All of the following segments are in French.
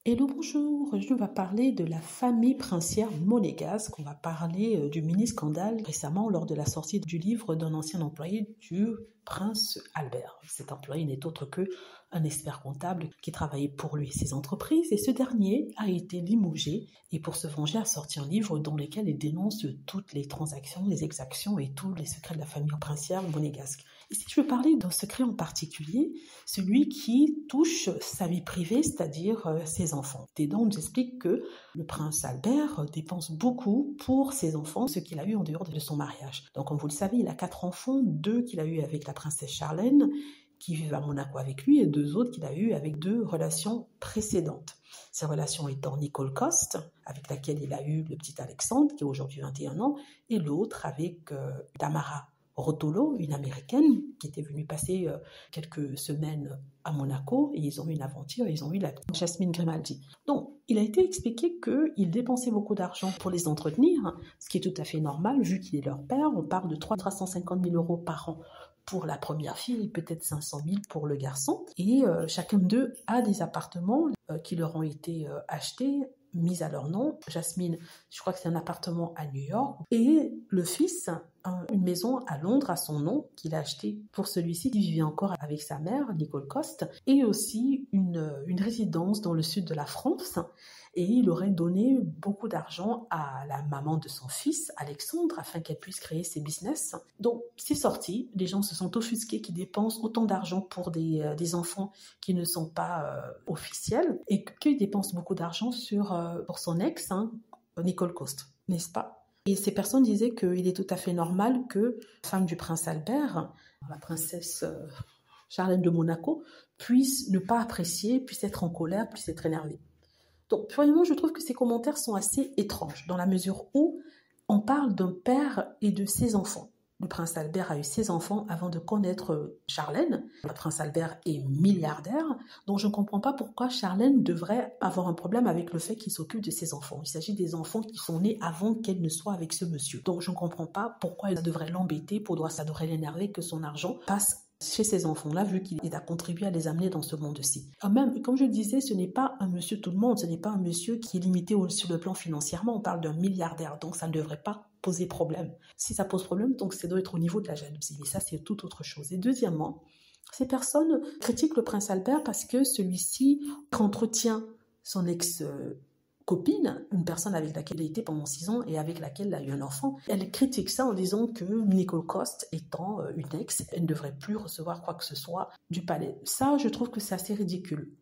Hello, bonjour. Je vais parler de la famille princière monégasque. On va parler du mini-scandale récemment lors de la sortie du livre d'un ancien employé du prince Albert. Cet employé n'est autre que un expert comptable qui travaillait pour lui et ses entreprises, et ce dernier a été limogé et pour se venger a sorti un livre dans lequel il dénonce toutes les transactions, les exactions et tous les secrets de la famille princière monégasque. Ici, je veux parler d'un secret en particulier, celui qui touche sa vie privée, c'est-à-dire ses enfants. Et donc, on nous explique que le prince Albert dépense beaucoup pour ses enfants, ce qu'il a eu en dehors de son mariage. Donc, comme vous le savez, il a 4 enfants, 2 qu'il a eu avec la princesse Charlène, qui vivent à Monaco avec lui, et 2 autres qu'il a eu avec 2 relations précédentes. Ces relations étant Nicole Coste, avec laquelle il a eu le petit Alexandre, qui a aujourd'hui 21 ans, et l'autre avec Tamara Rotolo, une américaine qui était venue passer quelques semaines à Monaco, et ils ont eu une aventure, ils ont eu la Jasmine Grimaldi. Donc, il a été expliqué qu'il dépensait beaucoup d'argent pour les entretenir, ce qui est tout à fait normal vu qu'il est leur père. On parle de 350 000 euros par an pour la première fille, peut-être 500 000 pour le garçon. Et chacun d'eux a des appartements qui leur ont été achetés, mis à leur nom. Jasmine, je crois que c'est un appartement à New York. Et le fils, une maison à Londres à son nom qu'il a acheté pour celui-ci qui vivait encore avec sa mère, Nicole Coste, et aussi une résidence dans le sud de la France. Et il aurait donné beaucoup d'argent à la maman de son fils, Alexandre, afin qu'elle puisse créer ses business. Donc, c'est sorti. Les gens se sont offusqués qu'ils dépensent autant d'argent pour des enfants qui ne sont pas officiels et qu'il dépense beaucoup d'argent pour son ex, Nicole Coste, n'est-ce pas? Et ces personnes disaient qu'il est tout à fait normal que la femme du prince Albert, la princesse Charlène de Monaco, puisse ne pas apprécier, puisse être en colère, puisse être énervée. Donc, premièrement, je trouve que ces commentaires sont assez étranges, dans la mesure où on parle d'un père et de ses enfants. Le prince Albert a eu 6 enfants avant de connaître Charlène. Le prince Albert est milliardaire, donc je ne comprends pas pourquoi Charlène devrait avoir un problème avec le fait qu'il s'occupe de ses enfants. Il s'agit des enfants qui sont nés avant qu'elle ne soit avec ce monsieur. Donc je ne comprends pas pourquoi elle devrait l'embêter, ça devrait l'énerver que son argent passe chez ces enfants-là, vu qu'il a contribué à les amener dans ce monde-ci. Même, comme je disais, ce n'est pas un monsieur tout le monde, ce n'est pas un monsieur qui est limité sur le plan financièrement, on parle d'un milliardaire, donc ça ne devrait pas poser problème. Si ça pose problème, donc ça doit être au niveau de la jalousie, mais ça c'est tout autre chose. Et deuxièmement, ces personnes critiquent le prince Albert parce que celui-ci entretient son copine, une personne avec laquelle il a été pendant 6 ans et avec laquelle il a eu un enfant. Elle critique ça en disant que Nicole Coste étant une ex, elle ne devrait plus recevoir quoi que ce soit du palais. Ça, je trouve que c'est assez ridicule.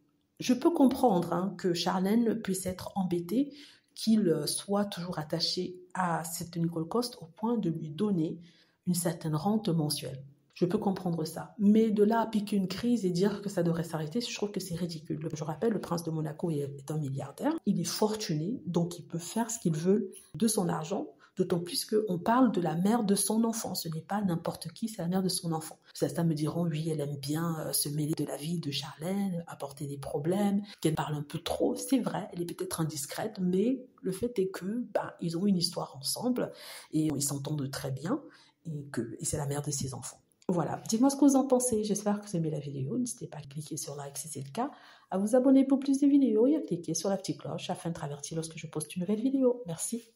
Je peux comprendre que Charlène puisse être embêtée qu'il soit toujours attaché à cette Nicole Coste au point de lui donner une certaine rente mensuelle. Je peux comprendre ça. Mais de là à piquer une crise et dire que ça devrait s'arrêter, je trouve que c'est ridicule. Je rappelle, le prince de Monaco est un milliardaire. Il est fortuné, donc il peut faire ce qu'il veut de son argent, d'autant plus qu'on parle de la mère de son enfant. Ce n'est pas n'importe qui, c'est la mère de son enfant. Certains me diront, oui, elle aime bien se mêler de la vie de Charlène, apporter des problèmes, qu'elle parle un peu trop. C'est vrai, elle est peut-être indiscrète, mais le fait est que ils ont une histoire ensemble et ils s'entendent très bien et c'est la mère de ses enfants. Voilà, dites-moi ce que vous en pensez. J'espère que vous aimez la vidéo. N'hésitez pas à cliquer sur like si c'est le cas, à vous abonner pour plus de vidéos et à cliquer sur la petite cloche afin de être averti lorsque je poste une nouvelle vidéo. Merci.